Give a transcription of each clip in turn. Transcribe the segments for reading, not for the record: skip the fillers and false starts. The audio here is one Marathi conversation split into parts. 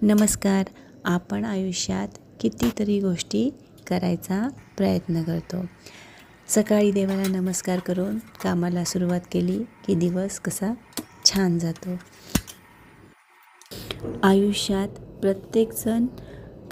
नमस्कार. आपण आयुष्यात कितीतरी गोष्टी करायचा प्रयत्न करतो. सकाळी देवाला नमस्कार करून कामाला सुरुवात केली की दिवस कसा छान जातो. आयुष्यात प्रत्येकजण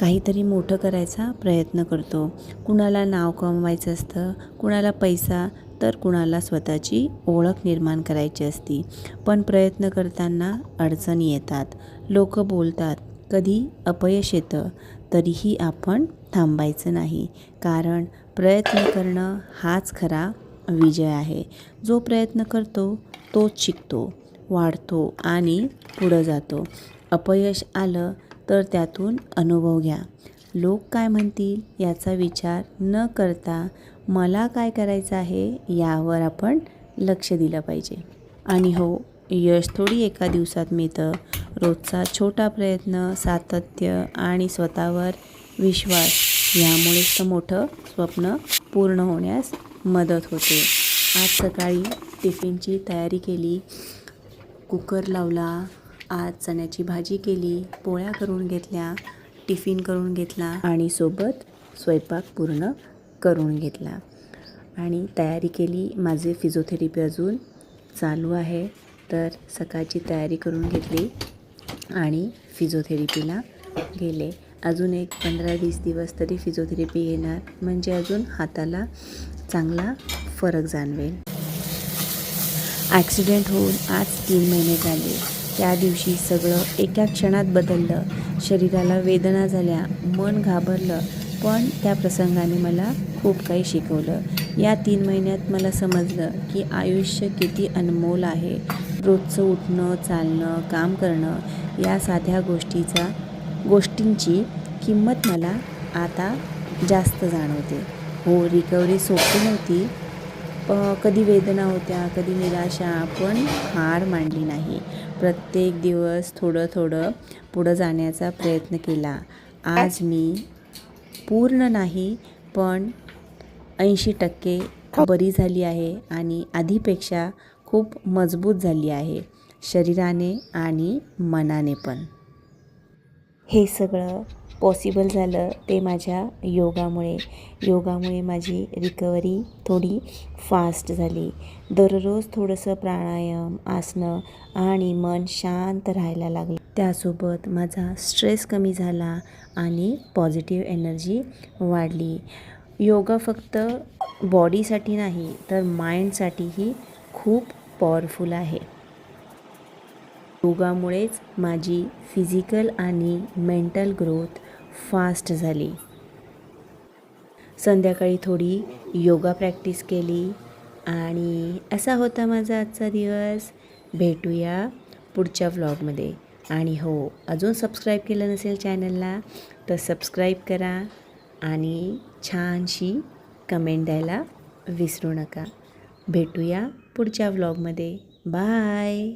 काहीतरी मोठं करायचा प्रयत्न करतो. कुणाला नाव कमवायचं असतं, कुणाला पैसा, तर कुणाला स्वतःची ओळख निर्माण करायची असती. पण प्रयत्न करताना अडचणी येतात, लोक बोलतात, कधी अपयश येतं. तरीही आपण थांबायचं नाही, कारण प्रयत्न करणं हाच खरा विजय आहे. जो प्रयत्न करतो तोच शिकतो, वाढतो आणि पुढं जातो. अपयश आलं तर त्यातून अनुभव घ्या. लोक काय म्हणतील याचा विचार न करता मला काय करायचं आहे यावर आपण लक्ष दिलं पाहिजे. आणि हो, यश थोडी एका दिवसात मिळतं. रोजचा छोटा प्रयत्न, सातत्य आणि स्वतःवर विश्वास यामुळेच तर मोठं स्वप्न पूर्ण होण्यास मदत होते. आज सकाळी टिफिनची तयारी केली, कुकर लावला, आज चण्याची भाजी केली, पोळ्या करून घेतल्या, टिफिन करून घेतला आणि सोबत स्वयंपाक पूर्ण करून घेतला आणि तयारी केली. माझे फिजिओथेरपी अजून चालू आहे, तर सकाळची तयारी करून घेतली आणि फिजिओथेरपीला गेले. अजून एक 15-20 दिवस तरी फिजिओथेरपी घेणार, म्हणजे अजून हाताला चांगला फरक जाणवेल. ॲक्सिडेंट होऊन आज 3 महिने झाले. त्या दिवशी सगळं एका क्षणात बदललं. शरीराला वेदना झाल्या, मन घाबरलं, पण त्या प्रसंगाने मला खूप काही शिकवलं. या 3 महिन्यात मला समजलं की आयुष्य किती अनमोल आहे. रोजचं उठणं, चालणं, काम करणं या साध्या गोष्टींची किंमत मला आता जास्त जाणवते. हो, रिकव्हरी सोपी नव्हती. कधी वेदना होत्या, कधी निराशा, पण हार मानली नाही. प्रत्येक दिवस थोडं थोडं पुढं जाण्याचा प्रयत्न केला. आज मी पूर्ण नाही, पण 80% बरी झाली आहे आणि आधीपेक्षा खूप मजबूत झाली आहे, शरीराने आणि मनाने पण. हे सगळं पॉसिबल झालं ते माझ्या योगामुळे माझी रिकव्हरी थोडी फास्ट झाली. दररोज थोडंसं प्राणायाम, आसनं आणि मन शांत राहायला लागलं. त्यासोबत माझा स्ट्रेस कमी झाला आणि पॉझिटिव्ह एनर्जी वाढली. योगा फक्त बॉडीसाठी नाही, तर माइंडसाठीही खूप पॉवरफुल आहे. योगामुळेच माझी फिजिकल आणि मेंटल ग्रोथ फास्ट झाली. संध्याकाळी थोडी योगा प्रॅक्टिस केली आणि असा होता माझा आजचा दिवस. भेटूया पुढच्या व्लॉगमध्ये. आणि हो, अजून सबस्क्राईब केलं नसेल चॅनलला तर सबस्क्राईब करा आणि छानशी कमेंट द्यायला विसरू नका. भेटूया पुढच्या व्लॉगमध्ये. बाय.